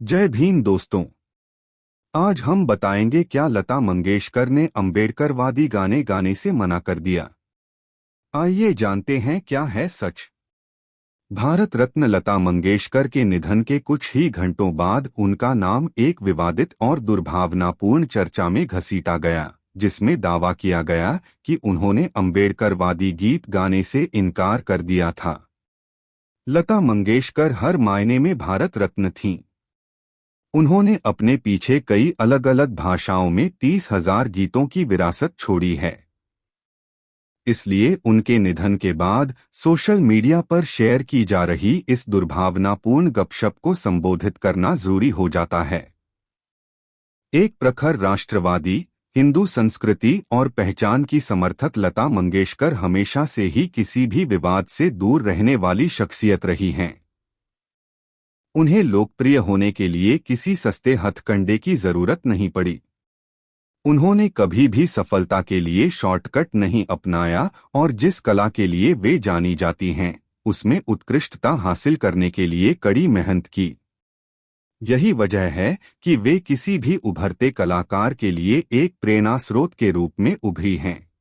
जय भीम दोस्तों। आज हम बताएंगे क्या लता मंगेशकर ने अम्बेडकरवादी गाने गाने से मना कर दिया। आइए जानते हैं क्या है सच। भारत रत्न लता मंगेशकर के निधन के कुछ ही घंटों बाद उनका नाम एक विवादित और दुर्भावनापूर्ण चर्चा में घसीटा गया, जिसमें दावा किया गया कि उन्होंने अम्बेडकरवादी गीत गाने से इनकार कर दिया था। लता मंगेशकर हर मायने में भारत रत्न थीं। उन्होंने अपने पीछे कई अलग अलग भाषाओं में 30,000 गीतों की विरासत छोड़ी है। इसलिए उनके निधन के बाद सोशल मीडिया पर शेयर की जा रही इस दुर्भावनापूर्ण गपशप को संबोधित करना जरूरी हो जाता है। एक प्रखर राष्ट्रवादी, हिंदू संस्कृति और पहचान की समर्थक लता मंगेशकर हमेशा से ही किसी भी विवाद से दूर रहने वाली शख्सियत रही हैं। उन्हें लोकप्रिय होने के लिए किसी सस्ते हथकंडे की जरूरत नहीं पड़ी। उन्होंने कभी भी सफलता के लिए शॉर्टकट नहीं अपनाया और जिस कला के लिए वे जानी जाती हैं, उसमें उत्कृष्टता हासिल करने के लिए कड़ी मेहनत की। यही वजह है कि वे किसी भी उभरते कलाकार के लिए एक प्रेरणा स्रोत के रूप में उभरी हैं।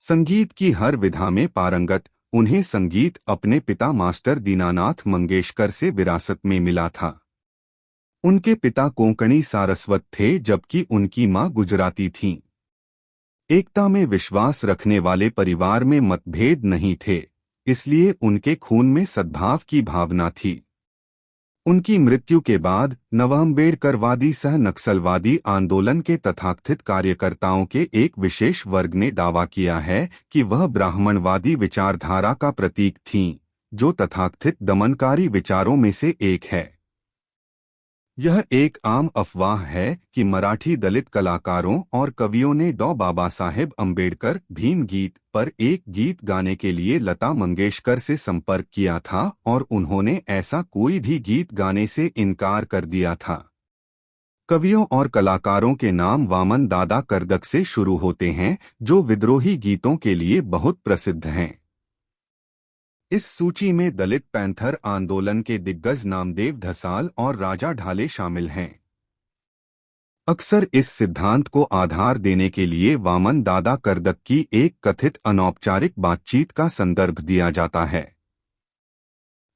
संगीत की हर विधा में पारंगत उन्हें संगीत अपने पिता मास्टर दीनानाथ मंगेशकर से विरासत में मिला था। उनके पिता कोंकणी सारस्वत थे जबकि उनकी मां गुजराती थीं। एकता में विश्वास रखने वाले परिवार में मतभेद नहीं थे, इसलिए उनके खून में सद्भाव की भावना थी। उनकी मृत्यु के बाद नवअम्बेडकरवादी सह नक्सलवादी आंदोलन के तथाकथित कार्यकर्ताओं के एक विशेष वर्ग ने दावा किया है कि वह ब्राह्मणवादी विचारधारा का प्रतीक थीं, जो तथाकथित दमनकारी विचारों में से एक है। यह एक आम अफवाह है कि मराठी दलित कलाकारों और कवियों ने डॉ बाबा साहेब अम्बेडकर भीम गीत पर एक गीत गाने के लिए लता मंगेशकर से संपर्क किया था और उन्होंने ऐसा कोई भी गीत गाने से इनकार कर दिया था। कवियों और कलाकारों के नाम वामन दादा कर्दक से शुरू होते हैं, जो विद्रोही गीतों के लिए बहुत प्रसिद्ध हैं। इस सूची में दलित पैंथर आंदोलन के दिग्गज नामदेव ढसाल और राजा ढाले शामिल हैं। अक्सर इस सिद्धांत को आधार देने के लिए वामन दादा कर्दक की एक कथित अनौपचारिक बातचीत का संदर्भ दिया जाता है।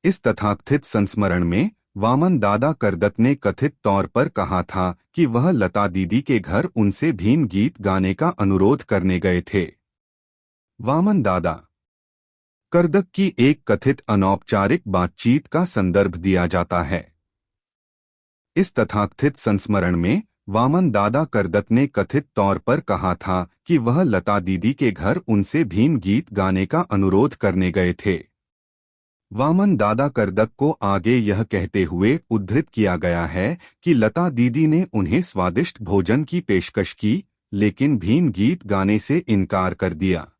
इस तथाकथित संस्मरण में वामन दादा कर्दक ने कथित तौर पर कहा था कि वह लता दीदी के घर उनसे भीम गीत गाने का अनुरोध करने गए थे। वामन दादा कर्दक की एक कथित अनौपचारिक बातचीत का संदर्भ दिया जाता है। इस तथाकथित संस्मरण में वामन दादा कर्दक ने कथित तौर पर कहा था कि वह लता दीदी के घर उनसे भीम गीत गाने का अनुरोध करने गए थे। वामन दादा कर्दक को आगे यह कहते हुए उद्धृत किया गया है कि लता दीदी ने उन्हें स्वादिष्ट भोजन की पेशकश की, लेकिन भीम गीत गाने से इनकार कर दिया।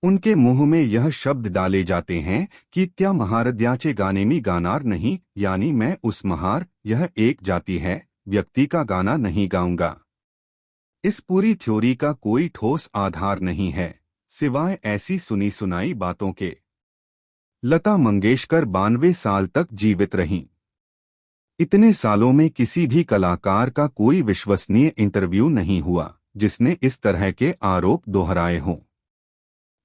उनके मुंह में यह शब्द डाले जाते हैं कि त्या महारद्याचे गाने में गानार नहीं, यानी मैं उस महार, यह एक जाति है, व्यक्ति का गाना नहीं गाऊंगा। इस पूरी थ्योरी का कोई ठोस आधार नहीं है, सिवाय ऐसी सुनी सुनाई बातों के। लता मंगेशकर 92 साल तक जीवित रहीं। इतने सालों में किसी भी कलाकार का कोई विश्वसनीय इंटरव्यू नहीं हुआ जिसने इस तरह के आरोप दोहराए हों।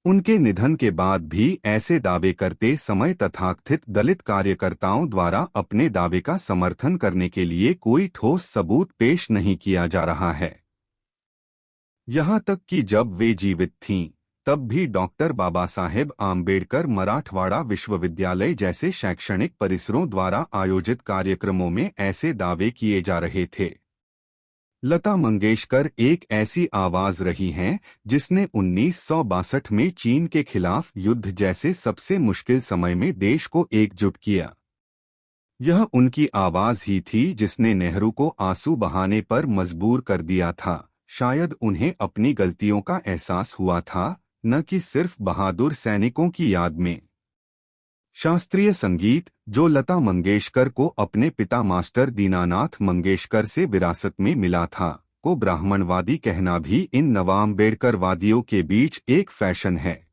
उनके निधन के बाद भी ऐसे दावे करते समय तथाकथित दलित कार्यकर्ताओं द्वारा अपने दावे का समर्थन करने के लिए कोई ठोस सबूत पेश नहीं किया जा रहा है। यहाँ तक कि जब वे जीवित थीं, तब भी डॉक्टर बाबा साहेब आम्बेडकर मराठवाड़ा विश्वविद्यालय जैसे शैक्षणिक परिसरों द्वारा आयोजित कार्यक्रमों में ऐसे दावे किए जा रहे थे। लता मंगेशकर एक ऐसी आवाज रही हैं जिसने 1962 में चीन के खिलाफ युद्ध जैसे सबसे मुश्किल समय में देश को एकजुट किया। यह उनकी आवाज ही थी जिसने नेहरू को आंसू बहाने पर मजबूर कर दिया था। शायद उन्हें अपनी गलतियों का एहसास हुआ था, न कि सिर्फ बहादुर सैनिकों की याद में। शास्त्रीय संगीत, जो लता मंगेशकर को अपने पिता मास्टर दीनानाथ मंगेशकर से विरासत में मिला था, को ब्राह्मणवादी कहना भी इन नवाअम्बेडकरवादियों के बीच एक फैशन है।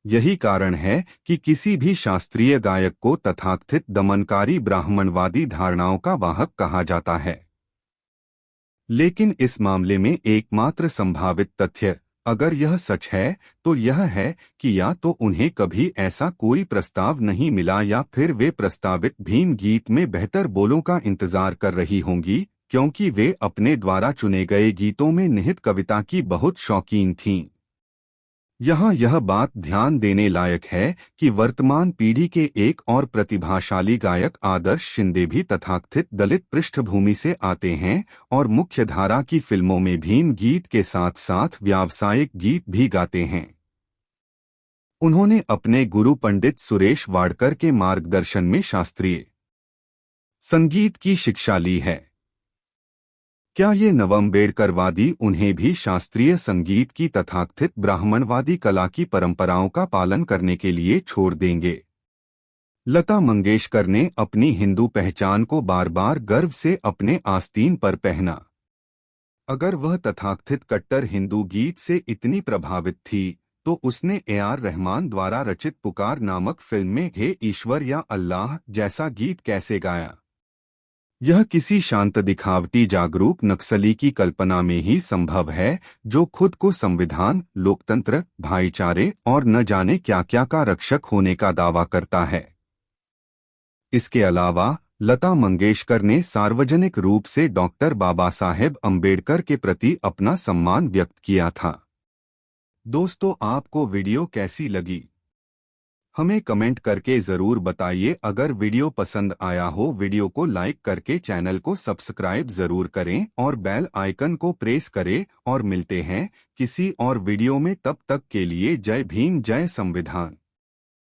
यही कारण है कि किसी भी शास्त्रीय गायक को तथाकथित दमनकारी ब्राह्मणवादी धारणाओं का वाहक कहा जाता है। लेकिन इस मामले में एकमात्र संभावित तथ्य, अगर यह सच है, तो यह है कि या तो उन्हें कभी ऐसा कोई प्रस्ताव नहीं मिला या फिर वे प्रस्तावित भीम गीत में बेहतर बोलों का इंतजार कर रही होंगी, क्योंकि वे अपने द्वारा चुने गए गीतों में निहित कविता की बहुत शौकीन थीं। यहाँ यह बात ध्यान देने लायक है कि वर्तमान पीढ़ी के एक और प्रतिभाशाली गायक आदर्श शिंदे भी तथाकथित दलित पृष्ठभूमि से आते हैं और मुख्यधारा की फिल्मों में भीम गीत के साथ साथ व्यावसायिक गीत भी गाते हैं। उन्होंने अपने गुरु पंडित सुरेश वाडकर के मार्गदर्शन में शास्त्रीय संगीत की शिक्षा ली है। क्या ये नवम्बेडकरवादी उन्हें भी शास्त्रीय संगीत की तथाकथित ब्राह्मणवादी कला की परंपराओं का पालन करने के लिए छोड़ देंगे? लता मंगेशकर ने अपनी हिंदू पहचान को बार बार गर्व से अपने आस्तीन पर पहना। अगर वह तथाकथित कट्टर हिंदू गीत से इतनी प्रभावित थी, तो उसने ए.आर. रहमान द्वारा रचित पुकार नामक फिल्म में हे ईश्वर या अल्लाह जैसा गीत कैसे गाया? यह किसी शांत दिखावटी जागरूक नक्सली की कल्पना में ही संभव है, जो खुद को संविधान, लोकतंत्र, भाईचारे और न जाने क्या क्या का रक्षक होने का दावा करता है। इसके अलावा लता मंगेशकर ने सार्वजनिक रूप से डॉक्टर बाबा साहेब अम्बेडकर के प्रति अपना सम्मान व्यक्त किया था। दोस्तों, आपको वीडियो कैसी लगी? हमें कमेंट करके ज़रूर बताइए। अगर वीडियो पसंद आया हो, वीडियो को लाइक करके चैनल को सब्सक्राइब ज़रूर करें और बेल आइकन को प्रेस करें। और मिलते हैं किसी और वीडियो में, तब तक के लिए जय भीम, जय संविधान।